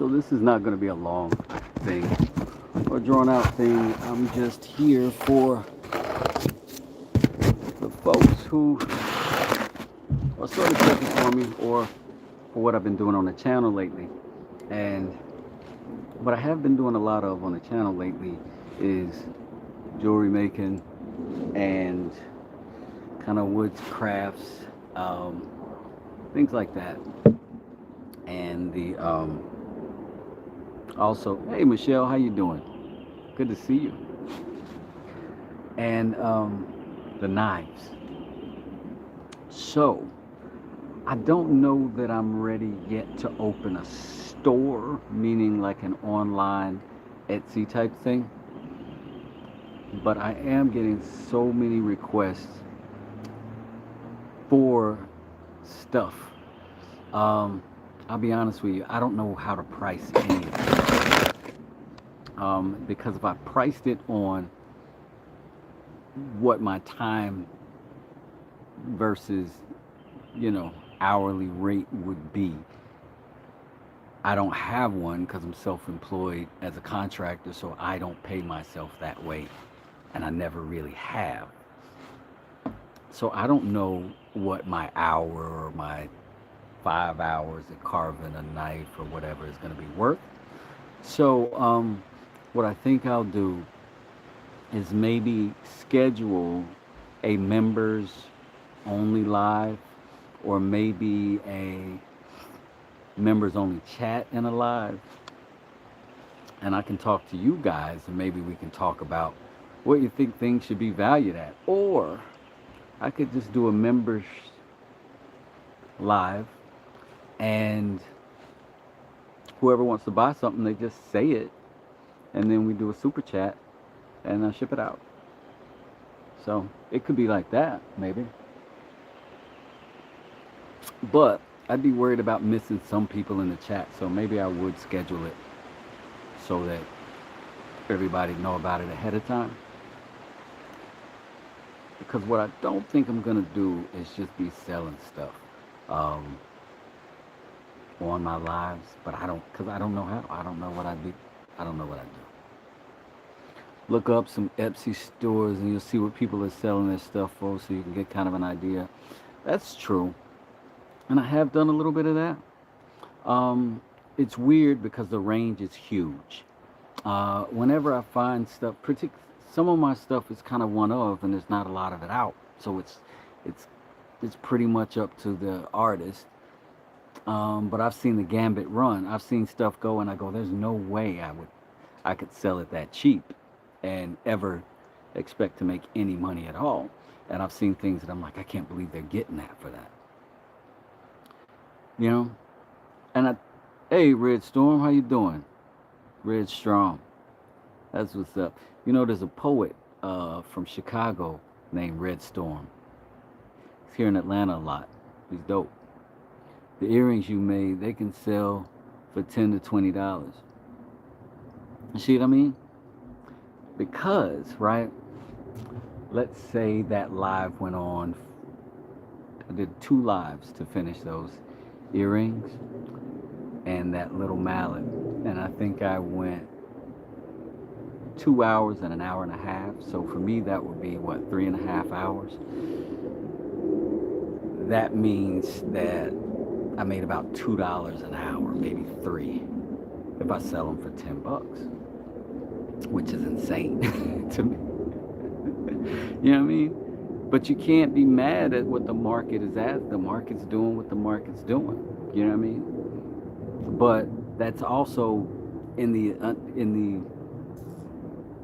So this is not going to be a long thing or drawn out thing. I'm just here for the folks who are sort of checking for me or for what I've been doing on the channel lately. And what I have been doing a lot of on the channel lately is jewelry making and kind of woods crafts, things like that. And the also, hey Michelle, how you doing? Good to see you. And the knives. So I don't know that I'm ready yet to open a store, meaning like an online Etsy type thing. But I am getting so many requests for stuff. I'll be honest with you, I don't know how to price any of it. Because if I priced it on what my time versus, hourly rate would be, I don't have one because I'm self-employed as a contractor, so I don't pay myself that way, and I never really have. So I don't know what my hour or my 5 hours of carving a knife or whatever is going to be worth. So what I think I'll do is maybe schedule a members only live, or maybe a members only chat in a live, and I can talk to you guys, and maybe we can talk about what you think things should be valued at. Or I could just do a members live, and whoever wants to buy something, they just say it, and then we do a super chat and I ship it out. So it could be like that, maybe. But I'd be worried about missing some people in the chat, so maybe I would schedule it so that everybody know about it ahead of time. Because what I don't think I'm gonna do is just be selling stuff on my lives, but because I don't know how. I don't know what I do. I don't know what I do. Look up some Etsy stores and you'll see what people are selling their stuff for, so you can get kind of an idea. That's true. And I have done a little bit of that. It's weird because the range is huge. Whenever I find stuff, some of my stuff is kind of one of, and there's not a lot of it out. So it's pretty much up to the artist. But I've seen the gambit run. I've seen stuff go, and I go, "There's no way I could sell it that cheap, and ever expect to make any money at all." And I've seen things that I'm like, I can't believe they're getting that for that. And hey, Red Storm, how you doing? Red Strong, that's what's up. There's a poet from Chicago named Red Storm. He's here in Atlanta a lot. He's dope. The earrings you made, they can sell for $10 to $20. You see what I mean? Because, right, let's say that live went on. I did 2 lives to finish those earrings and that little mallet, and I think I went 2 hours and an hour and a half. So for me, that would be what, 3.5 hours. That means that I made about $2 an hour, maybe 3, if I sell them for $10, which is insane to me. You know what I mean? But you can't be mad at what the market is at. The market's doing what the market's doing. You know what I mean? But that's also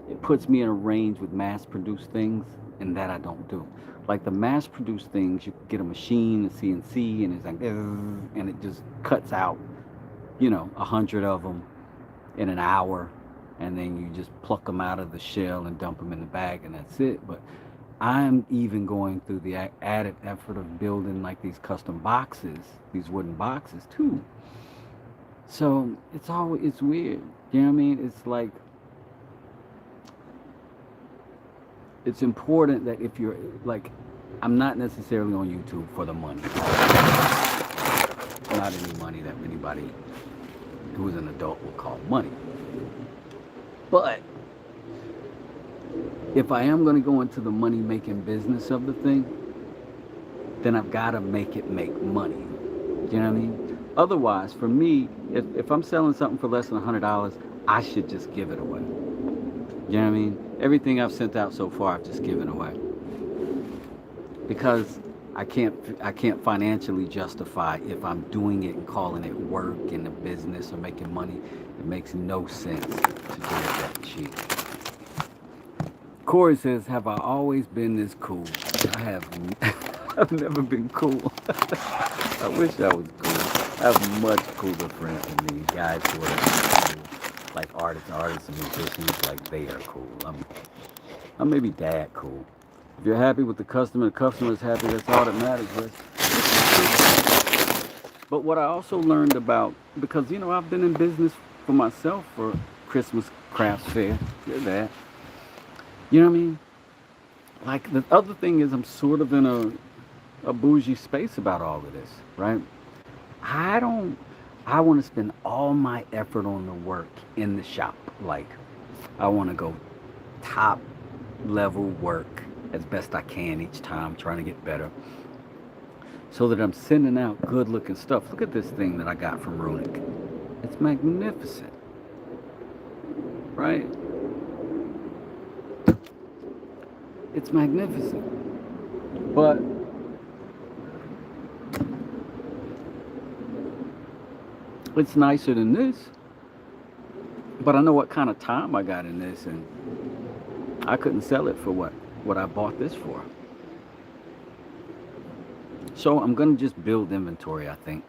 it puts me in a range with mass-produced things, and that I don't do. Like the mass-produced things, you get a machine, a CNC, and it's like, and it just cuts out, 100 of them in an hour, and then you just pluck them out of the shell and dump them in the bag, and that's it. But I'm even going through the added effort of building like these custom boxes, these wooden boxes too. So it's weird. You know what I mean? It's like, it's important that if you're like, I'm not necessarily on YouTube for the money. Not any money that anybody who is an adult would call money. But if I am going to go into the money making business of the thing, then I've got to make it make money. You know what I mean? Otherwise, for me, if I'm selling something for less than $100, I should just give it away. You know what I mean? Everything I've sent out so far, I've just given away. Because I can't financially justify if I'm doing it and calling it work in the business or making money. It makes no sense to do it that cheap. Corey says, have I always been this cool? I have. I've never been cool. I wish I was cool. I have much cooler friends than me. Guys who are cool. Like artists and musicians, like they are cool. I'm maybe dad cool. If you're happy with the customer is happy, that's all that matters, Wes. But what I also learned about, because, I've been in business for myself for Christmas crafts fair. Did that. You know what I mean? Like, the other thing is I'm sort of in a bougie space about all of this, right? I want to spend all my effort on the work in the shop. Like, I want to go top level work as best I can each time, trying to get better, so that I'm sending out good looking stuff. Look at this thing that I got from Runic. It's magnificent, right? It's magnificent. But it's nicer than this. But I know what kind of time I got in this, and I couldn't sell it for what I bought this for. So I'm going to just build inventory, I think.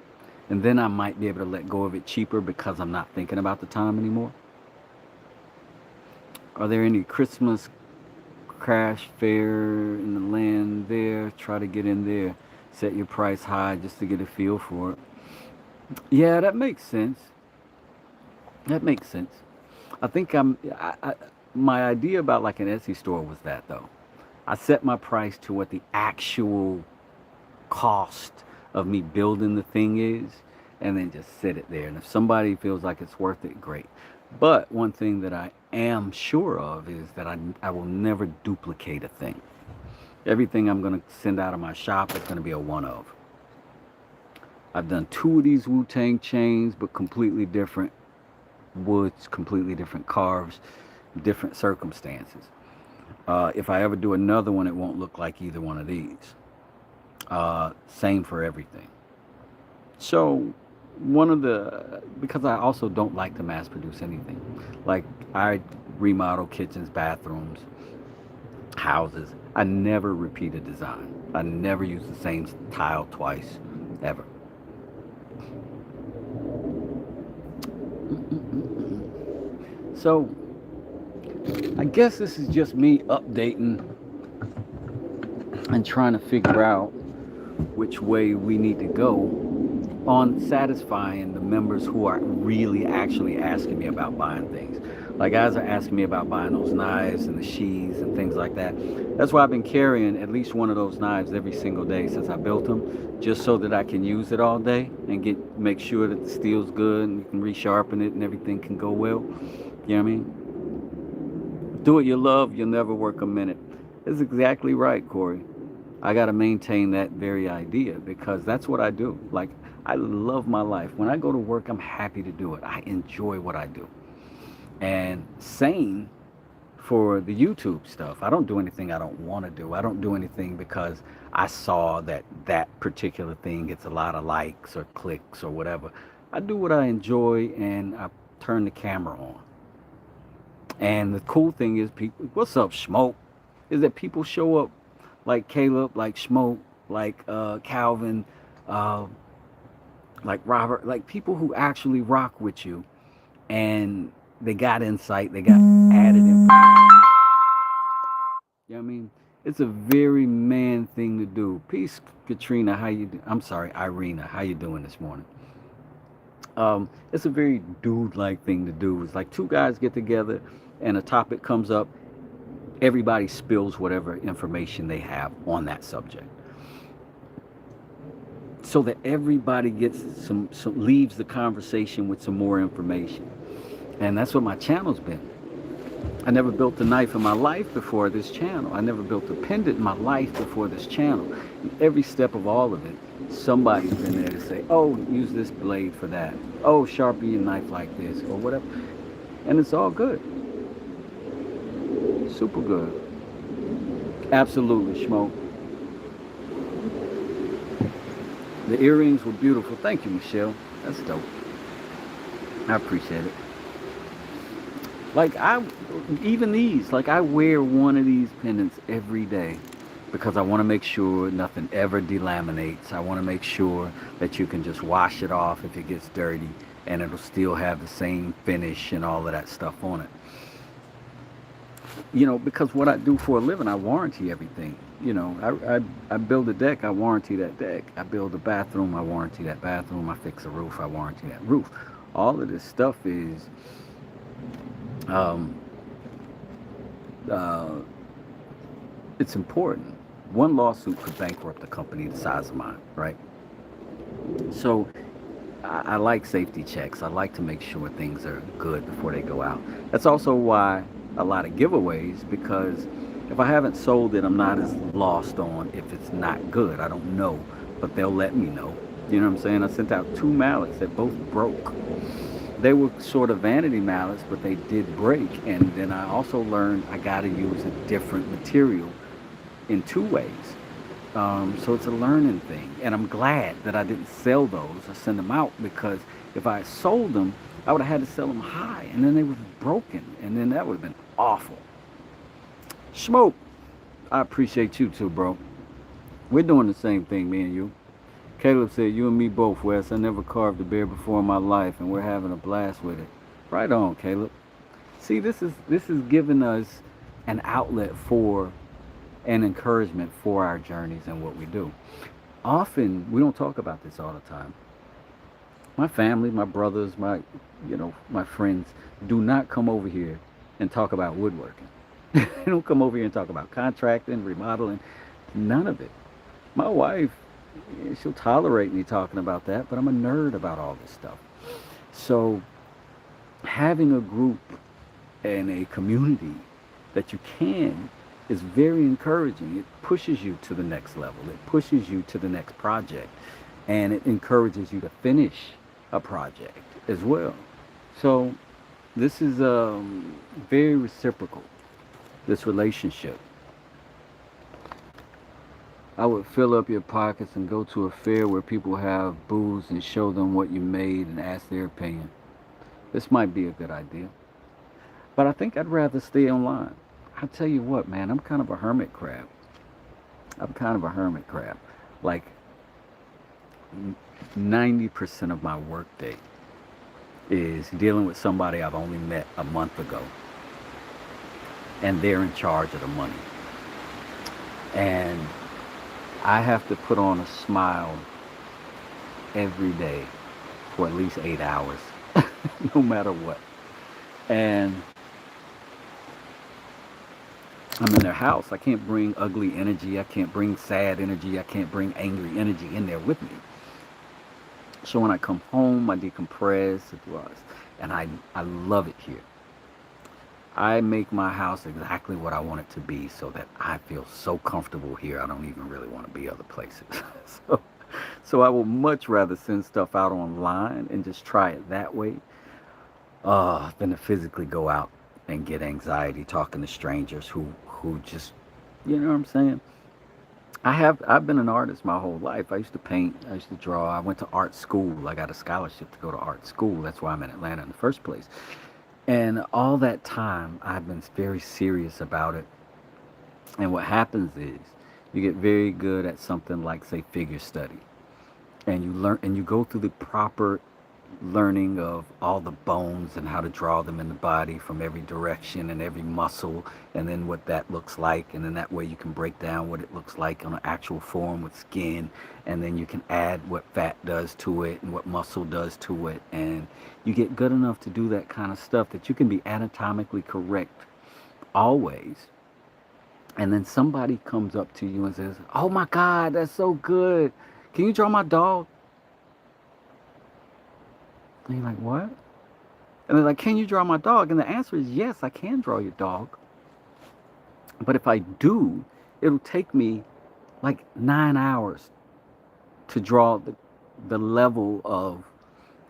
And then I might be able to let go of it cheaper because I'm not thinking about the time anymore. Are there any Christmas crash fair in the land there? Try to get in there. Set your price high just to get a feel for it. Yeah, that makes sense. That makes sense. I think my idea about like an Etsy store was that, though. I set my price to what the actual cost of me building the thing is, and then just set it there. And if somebody feels like it's worth it, great. But one thing that I am sure of is that I will never duplicate a thing. Everything I'm going to send out of my shop is going to be a one-of. I've done 2 of these Wu-Tang chains, but completely different woods, completely different carves, different circumstances. If I ever do another one, it won't look like either one of these. Same for everything. So because I also don't like to mass produce anything. Like, I remodel kitchens, bathrooms, houses. I never repeat a design. I never use the same tile twice, ever. So I guess this is just me updating and trying to figure out which way we need to go on satisfying the members who are really actually asking me about buying things. Like, guys are asking me about buying those knives and the sheaths and things like that. That's why I've been carrying at least one of those knives every single day since I built them, just so that I can use it all day and make sure that the steel's good and you can resharpen it and everything can go well. You know what I mean? Do what you love, you'll never work a minute. That's exactly right, Corey. I got to maintain that very idea, because that's what I do. Like, I love my life. When I go to work, I'm happy to do it. I enjoy what I do. And same for the YouTube stuff. I don't do anything I don't want to do. I don't do anything because I saw that particular thing gets a lot of likes or clicks or whatever. I do what I enjoy, and I turn the camera on. And the cool thing is, people, what's up, Smoke? Is that people show up like Caleb, like Smoke, like Calvin, like Robert, like people who actually rock with you, and they got insight, they got added information. You know what I mean? It's a very man thing to do. Peace, Katrina. Irina. How you doing this morning? It's a very dude-like thing to do. It's like 2 guys get together and a topic comes up. Everybody spills whatever information they have on that subject. so that everybody gets some leaves the conversation with some more information. And that's what my channel's been. I never built a knife in my life before this channel. I never built a pendant in my life before this channel. And every step of all of it, somebody's been there to say, oh, use this blade for that. Oh, sharpen your knife like this or whatever. And it's all good. Super good. Absolutely, Schmo. The earrings were beautiful. Thank you, Michelle. That's dope. I appreciate it. Like even these, like I wear one of these pendants every day because I want to make sure nothing ever delaminates. I want to make sure that you can just wash it off if it gets dirty and it'll still have the same finish and all of that stuff on it. You know, because what I do for a living, I warranty everything. You know, I build a deck, I warranty that deck. I build a bathroom, I warranty that bathroom. I fix a roof, I warranty that roof. All of this stuff is um, uh, it's important. One lawsuit could bankrupt a company the size of mine, right? So I like safety checks. I like to make sure things are good before they go out. That's also why a lot of giveaways, because if I haven't sold it, I'm not as lost on if it's not good. I don't know, but they'll let me know. You know what I'm saying? I sent out 2 mallets that both broke. They were sort of vanity mallets, but they did break. And then I also learned I got to use a different material in 2 ways. So it's a learning thing. And I'm glad that I didn't sell those or send them out, because if I sold them, I would have had to sell them high, and then they would have broken, and then that would have been awful. Smoke, I appreciate you too, bro. We're doing the same thing, me and you. Caleb said, you and me both, Wes. I never carved a bear before in my life, and we're having a blast with it. Right on, Caleb. See, this is giving us an outlet for and encouragement for our journeys and what we do. Often, we don't talk about this all the time. My family, my brothers, my friends do not come over here and talk about woodworking. They don't come over here and talk about contracting, remodeling, none of it. My wife, she'll tolerate me talking about that, but I'm a nerd about all this stuff. So having a group and a community that you can is very encouraging. It pushes you to the next level. It pushes you to the next project, and it encourages you to finish a project as well. So this is very reciprocal, this relationship. I would fill up your pockets and go to a fair where people have booths and show them what you made and ask their opinion. This might be a good idea. But I think I'd rather stay online. I tell you what, man, I'm kind of a hermit crab. I'm kind of a hermit crab. Like 90% of my workday is dealing with somebody I've only met a month ago, and they're in charge of the money. And I have to put on a smile every day for at least 8 hours, no matter what. And I'm in their house. I can't bring ugly energy. I can't bring sad energy. I can't bring angry energy in there with me. So when I come home, I decompress, and I love it here. I make my house exactly what I want it to be, so that I feel so comfortable here. I don't even really want to be other places. So I will much rather send stuff out online and just try it that way, than to physically go out and get anxiety talking to strangers who just, you know what I'm saying? I've been an artist my whole life. I used to paint, I used to draw. I went to art school. I got a scholarship to go to art school. That's why I'm in Atlanta in the first place. And all that time, I've been very serious about it. And what happens is you get very good at something like, say, figure study. And you learn, and you go through the proper learning of all the bones and how to draw them in the body from every direction and every muscle, and then what that looks like. And then that way you can break down what it looks like on an actual form with skin. And then you can add what fat does to it and what muscle does to it. And you get good enough to do that kind of stuff that you can be anatomically correct always. And then somebody comes up to you and says, oh my God, that's so good. Can you draw my dog? And you're like, what? And they're like, can you draw my dog? And the answer is yes, I can draw your dog. But if I do, it'll take me like 9 hours to draw the level of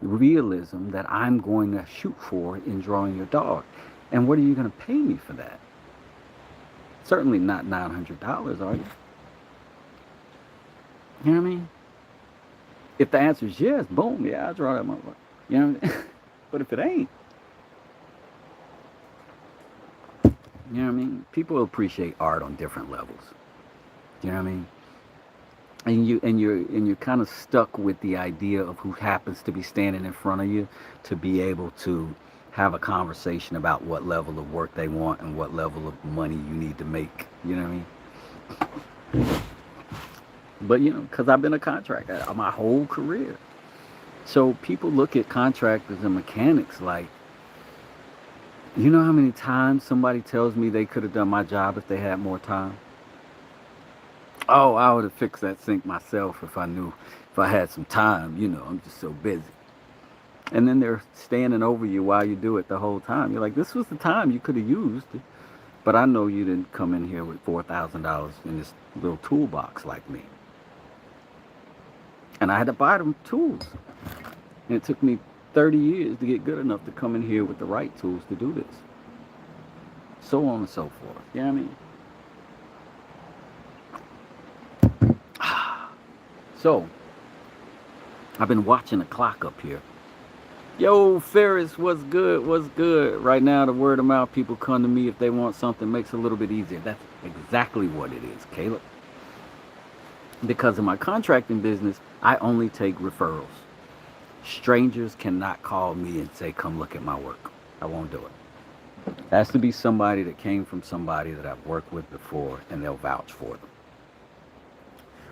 realism that I'm going to shoot for in drawing your dog. And what are you going to pay me for that? Certainly not $900, are you? You know what I mean? If the answer is yes, boom, yeah, I'll draw that motherfucker. You know what I mean? But if it ain't, you know what I mean? People appreciate art on different levels. You know what I mean? And you're kind of stuck with the idea of who happens to be standing in front of you to be able to have a conversation about what level of work they want and what level of money you need to make. You know what I mean? But because I've been a contractor my whole career, so people look at contractors and mechanics like, you know how many times somebody tells me they could have done my job if they had more time? Oh, I would have fixed that sink myself if I had some time. I'm just so busy. And then they're standing over you while you do it the whole time. You're like, this was the time you could have used. But I know you didn't come in here with $4,000 in this little toolbox like me. And I had to buy them tools. And it took me 30 years to get good enough to come in here with the right tools to do this. So on and so forth. You know what I mean? So, I've been watching the clock up here. Yo, Ferris, what's good? What's good? Right now, the word of mouth, people come to me if they want something, makes it a little bit easier. That's exactly what it is, Caleb. Because in my contracting business, I only take referrals. Strangers cannot call me and say, come look at my work. I won't do it. It has to be somebody that came from somebody that I've worked with before, and they'll vouch for them.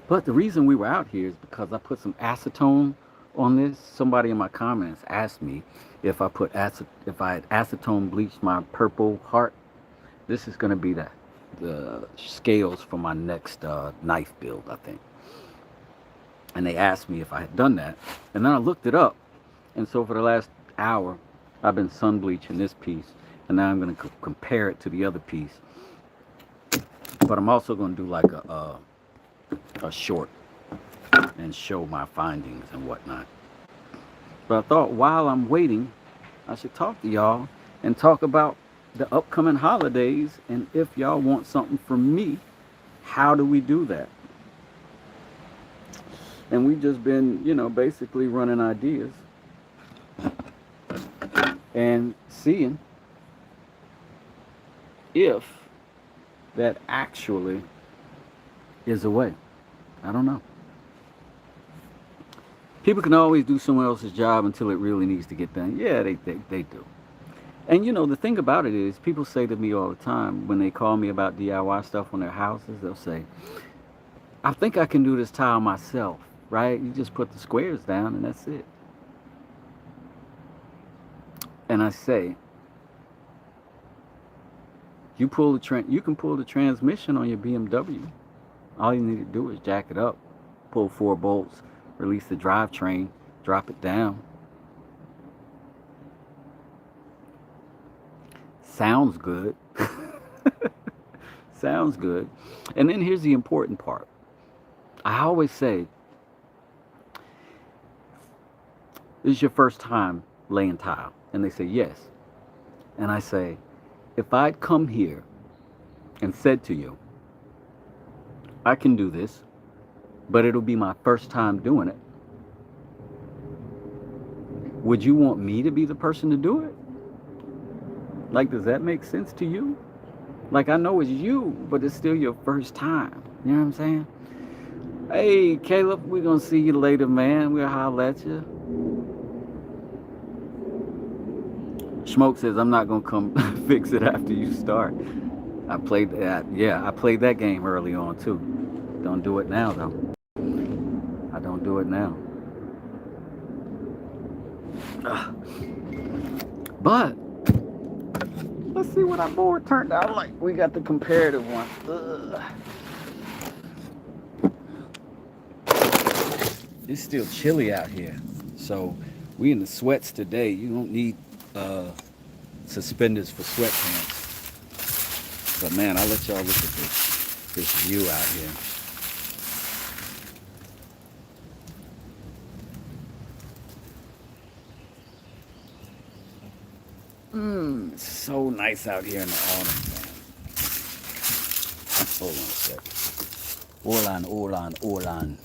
But the reason we were out here is because I put some acetone on this. Somebody in my comments asked me if I had acetone bleached my purple heart. This is going to be the scales for my next knife build, I think. And they asked me if I had done that. And then I looked it up. And so for the last hour, I've been sun bleaching this piece. And now I'm going to compare it to the other piece. But I'm also going to do like a short and show my findings and whatnot. But I thought while I'm waiting, I should talk to y'all and talk about the upcoming holidays, and if y'all want something from me, how do we do that? And we've just been, basically running ideas and seeing if that actually is a way. I don't know. People can always do someone else's job until it really needs to get done. Yeah, they do. And the thing about it is, people say to me all the time when they call me about DIY stuff on their houses, they'll say, I think I can do this tile myself, right? You just put the squares down and that's it. And I say, you can pull the transmission on your BMW. All you need to do is jack it up, pull 4 bolts, release the drivetrain, drop it down. Sounds good. Sounds good. And then here's the important part. I always say, this is your first time laying tile? And they say, yes. And I say, if I'd come here and said to you, I can do this, but it'll be my first time doing it, would you want me to be the person to do it? Like, does that make sense to you? Like, I know it's you, but it's still your first time. You know what I'm saying? Hey, Caleb, we're going to see you later, man. We'll holler at you. Smoke says, I'm not going to come fix it after you start. I played that. Yeah, I played that game early on, too. Don't do it now, though. I don't do it now. But let's see what our board turned out like. We got the comparative one. It's still chilly out here. So we in the sweats today. You don't need suspenders for sweatpants. But man, I'll let y'all look at this view out here. It's so nice out here in the autumn, man. Hold on a second. Orlan.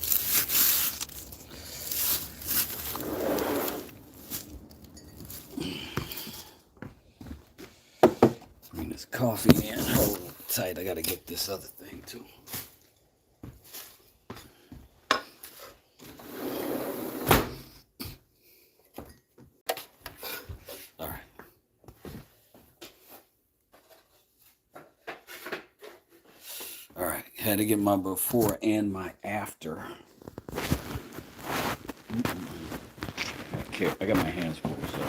Bring this coffee in. Hold tight. I gotta get this other thing too. All right. All right. Had to get my before and my after. Okay, I got my hands full, so.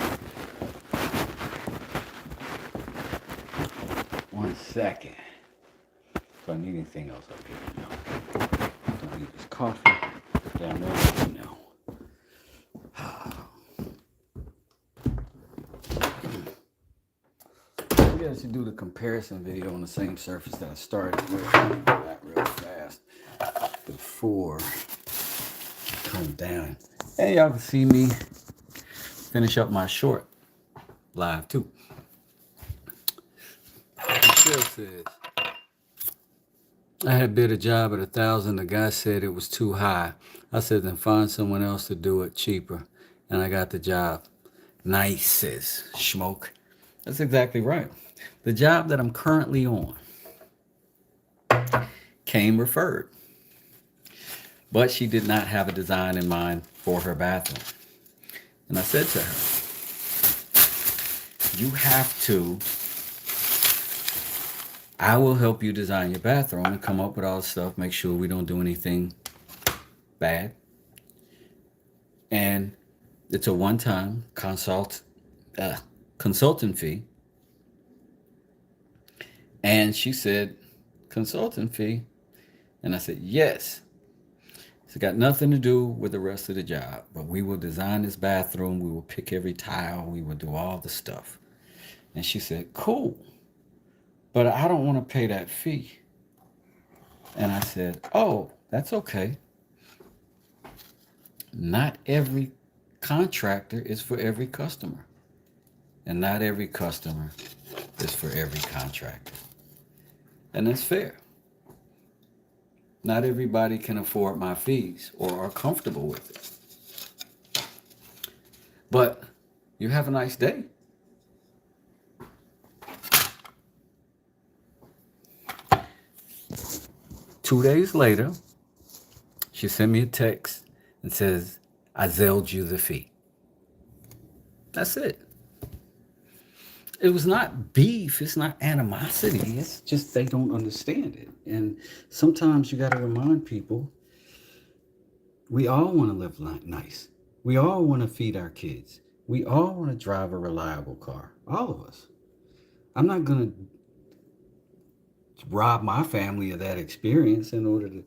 1 second. Do I need anything else up here? No. Don't need this coffee. Down there? No. Maybe I should do the comparison video on the same surface that I started with. That real fast before I come down. And y'all can see me finish up my short live too. Michelle says, I had bid a job at $1,000. The guy said it was too high. I said, then find someone else to do it cheaper. And I got the job. Nice, says Schmoke. That's exactly right. The job that I'm currently on came referred. But she did not have a design in mind for her bathroom. And I said to her, you have to, I will help you design your bathroom and come up with all the stuff, make sure we don't do anything bad. And it's a one-time consultant fee. And she said, consultant fee? And I said, yes. It's got nothing to do with the rest of the job, but we will design this bathroom. We will pick every tile. We will do all the stuff. And she said, cool, but I don't want to pay that fee. And I said, oh, that's okay. Not every contractor is for every customer. And not every customer is for every contractor. And that's fair. Not everybody can afford my fees or are comfortable with it. But you have a nice day. Two days later, she sent me a text and says, I zelled you the fee. That's it. It was not beef. It's not animosity. It's just they don't understand it. And sometimes you got to remind people, we all want to live nice. We all want to feed our kids. We all want to drive a reliable car. All of us. I'm not going to rob my family of that experience in order to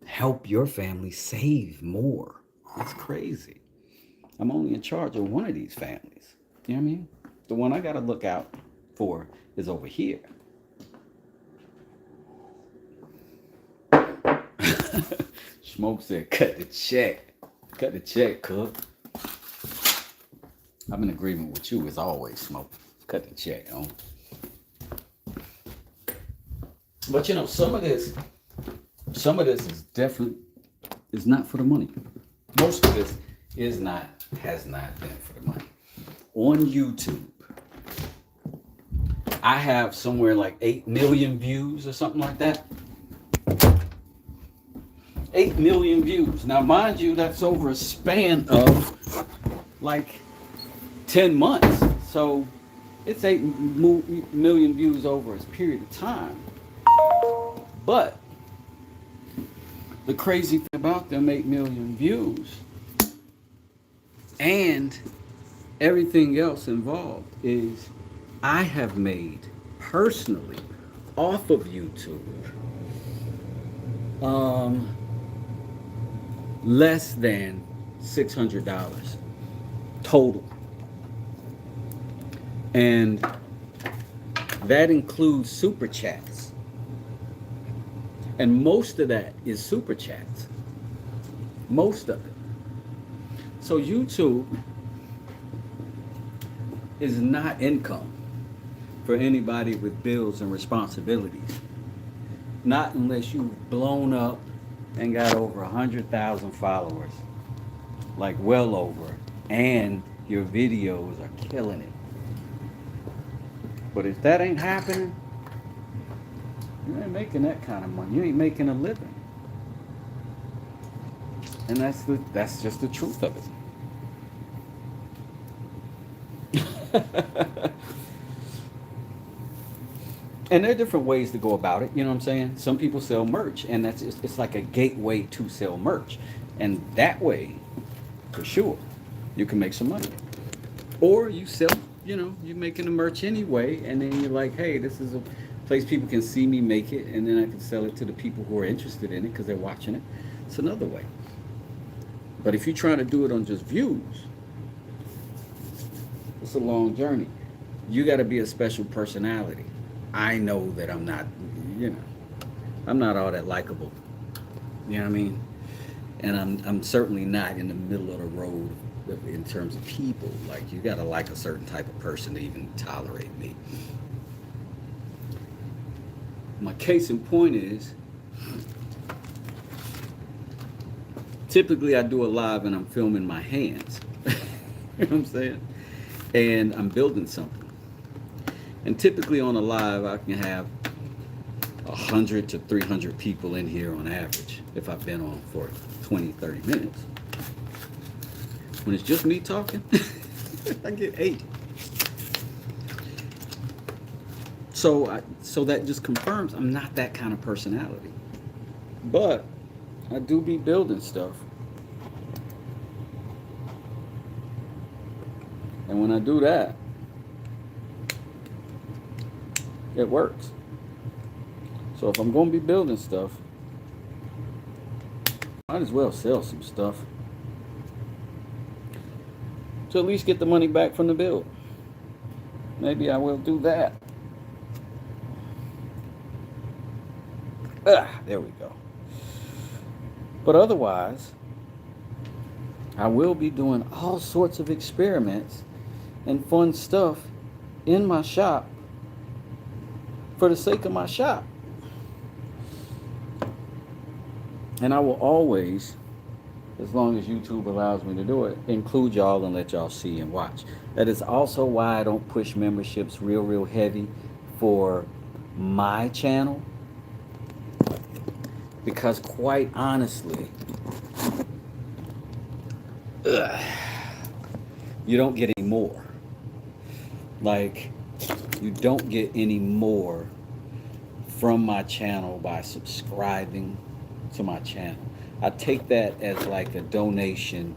help your family save more. That's crazy. I'm only in charge of one of these families. You know what I mean? The one I got to look out for is over here. Smoke said, cut the check. Cut the check, cook. I'm in agreement with you as always, Smoke. Cut the check, huh? But you know, some of this is definitely is not for the money. Most of this has not been for the money. On YouTube, I have somewhere like 8 million views or something like that. 8 million views. Now, mind you, that's over a span of like 10 months. So it's 8 million views over a period of time. But the crazy thing about them 8 million views and everything else involved is I have made personally off of YouTube less than $600 total. And that includes super chats. And most of that is super chats. Most of it. So YouTube is not income for anybody with bills and responsibilities. Not unless you've blown up and got over 100,000 followers. Like well over. And your videos are killing it. But if that ain't happening, you ain't making that kind of money. You ain't making a living. And that's just the truth of it. And there are different ways to go about it, you know what I'm saying? Some people sell merch, and it's like a gateway to sell merch. And that way, for sure, you can make some money. Or you sell, you're making the merch anyway, and then you're like, hey, this is a place people can see me make it, and then I can sell it to the people who are interested in it because they're watching it. It's another way. But if you're trying to do it on just views, it's a long journey. You got to be a special personality. I know that I'm not, I'm not all that likable. You know what I mean? And I'm certainly not in the middle of the road in terms of people. Like, you got to like a certain type of person to even tolerate me. My case in point is, typically I do a live and I'm filming my hands. You know what I'm saying? And I'm building something. And typically on a live, I can have 100 to 300 people in here on average if I've been on for 20, 30 minutes. When it's just me talking, I get 80. So that just confirms I'm not that kind of personality. But I do be building stuff. And when I do that, it works. So if I'm going to be building stuff, might as well sell some stuff to at least get the money back from the build. Maybe I will do that. There we go. But otherwise, I will be doing all sorts of experiments and fun stuff in my shop for the sake of my shop. And I will always, as long as YouTube allows me to do it, include y'all and let y'all see and watch. That is also why I don't push memberships real heavy for my channel. Because quite honestly, you don't get any more. Like, you don't get any more from my channel by subscribing to my channel. I take that as like a donation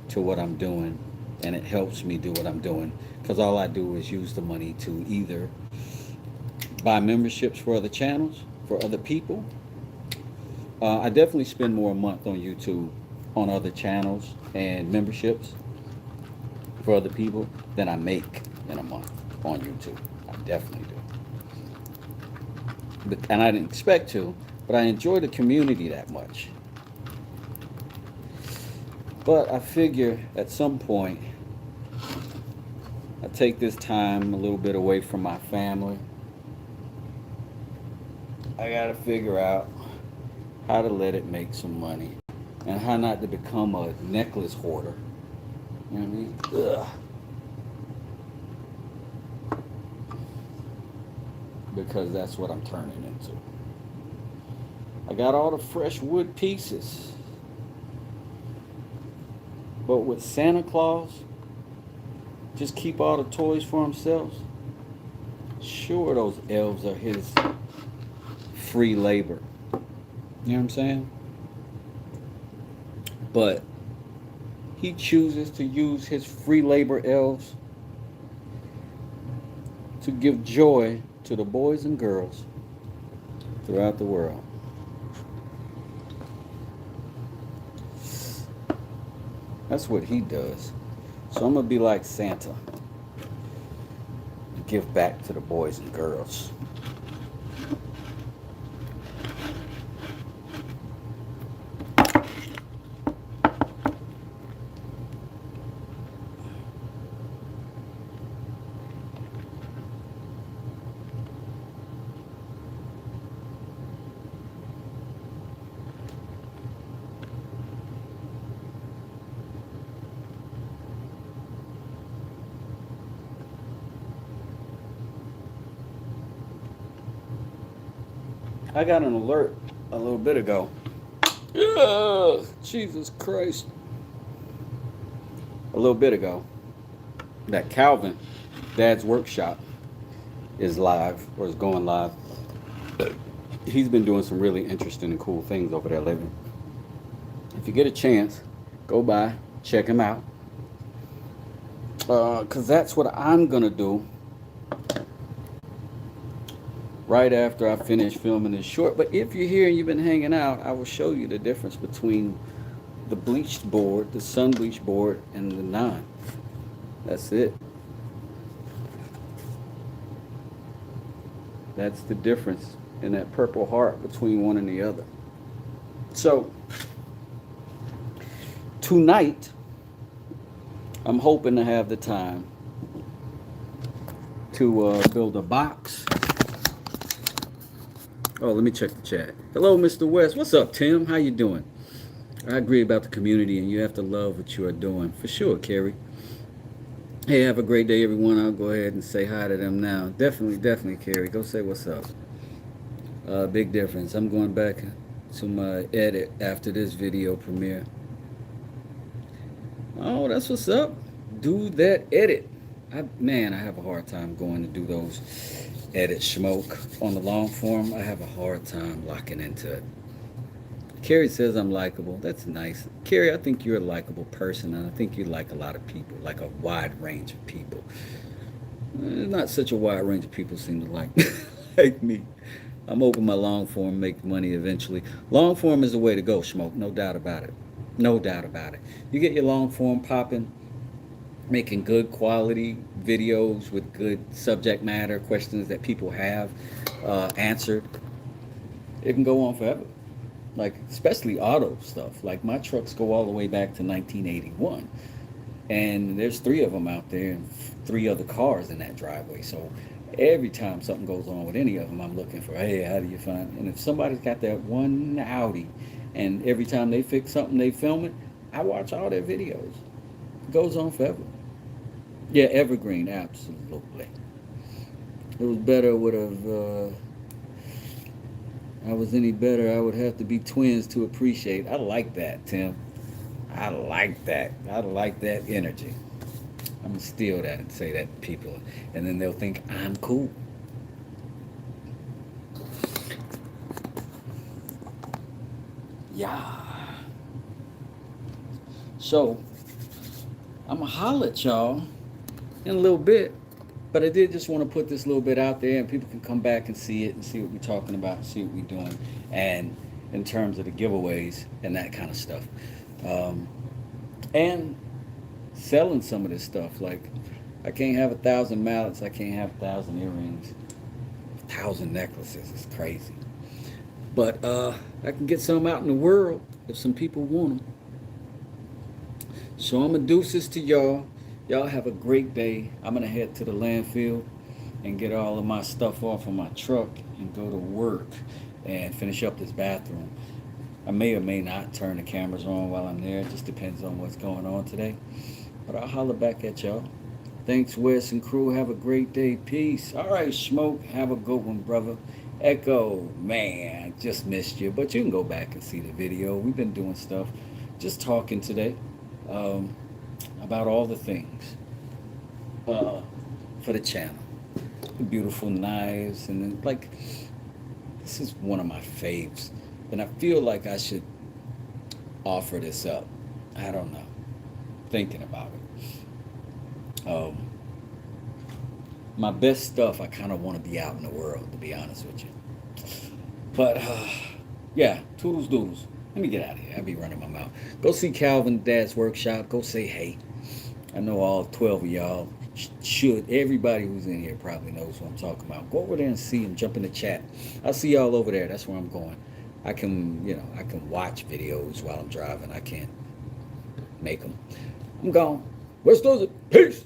to what I'm doing, and it helps me do what I'm doing, because all I do is use the money to either buy memberships for other channels, for other people. I definitely spend more a month on YouTube on other channels and memberships for other people than I make in a month on YouTube. I definitely do. And I didn't expect to, but I enjoy the community that much. But I figure at some point, I take this time a little bit away from my family. I gotta figure out how to let it make some money and how not to become a necklace hoarder. You know what I mean? Because that's what I'm turning into. I got all the fresh wood pieces. But with Santa Claus, just keep all the toys for himself. Sure, those elves are his free labor. You know what I'm saying? But he chooses to use his free labor elves to give joy to the boys and girls throughout the world. That's what he does. So I'm gonna be like Santa, give back to the boys and girls. I got an alert a little bit ago. Ugh, Jesus Christ. A little bit ago that Calvin, Dad's Workshop, is live or is going live. He's been doing some really interesting and cool things over there lately. If you get a chance, go by, check him out. Because that's what I'm going to do right after I finish filming this short. But if you're here and you've been hanging out, I will show you the difference between the bleached board, the sun bleached board, and the non. That's it. That's the difference in that purple heart between one and the other. So tonight, I'm hoping to have the time to build a box. Oh, let me check the chat. Hello, Mr. West. What's up, Tim? How you doing? I agree about the community, and you have to love what you are doing. For sure, Carrie. Hey, have a great day, everyone. I'll go ahead and say hi to them now. Definitely, Carrie. Go say what's up. Big difference. I'm going back to my edit after this video premiere. Oh, that's what's up. Do that edit. Man, I have a hard time going to do those edit smoke on the long form. I have a hard time locking into it. Carrie says I'm likable. That's nice. Carrie, I think you're a likable person, and I think you like a lot of people, like a wide range of people. Not such a wide range of people seem to like like me. I'm hoping my long form make money eventually. Long form is the way to go, Smoke. No doubt about it. No doubt about it. You get your long form popping, making good quality videos with good subject matter, questions that people have answered. It can go on forever. Like, especially auto stuff. Like, my trucks go all the way back to 1981. And there's 3 of them out there and 3 other cars in that driveway. So every time something goes on with any of them, I'm looking for, hey, how do you find it? And if somebody's got that one Audi, and every time they fix something, they film it, I watch all their videos. It goes on forever. Yeah, evergreen, absolutely. It was better would have, I was any better, I would have to be twins to appreciate. I like that, Tim. I like that. I like that energy. I'm going to steal that and say that to people, and then they'll think I'm cool. Yeah. So, I'm going to holler at y'all in a little bit, but I did just want to put this little bit out there, and people can come back and see it and see what we're talking about and see what we're doing, and in terms of the giveaways and that kind of stuff. And selling some of this stuff. Like, I can't have 1,000 mallets. I can't have 1,000 earrings. 1,000 necklaces. It's crazy. But I can get some out in the world if some people want them. So I'm going to deuces to y'all. Y'all have a great day. I'm going to head to the landfill and get all of my stuff off of my truck and go to work and finish up this bathroom. I may or may not turn the cameras on while I'm there. It just depends on what's going on today. But I'll holler back at y'all. Thanks, Wes and crew. Have a great day. Peace. All right, Smoke. Have a good one, brother. Echo, man, just missed you. But you can go back and see the video. We've been doing stuff. Just talking today about all the things for the channel. The beautiful knives. And then, like, this is one of my faves. And I feel like I should offer this up. I don't know. Thinking about it. My best stuff, I kind of want to be out in the world, to be honest with you. But, yeah, toodles doodles. Let me get out of here. I'll be running my mouth. Go see Calvin Dad's workshop. Go say hey. I know all 12 of y'all should. Everybody who's in here probably knows what I'm talking about. Go over there and see him. Jump in the chat. I'll see y'all over there. That's where I'm going. I can, I can watch videos while I'm driving. I can't make them. I'm gone. West does it. Peace.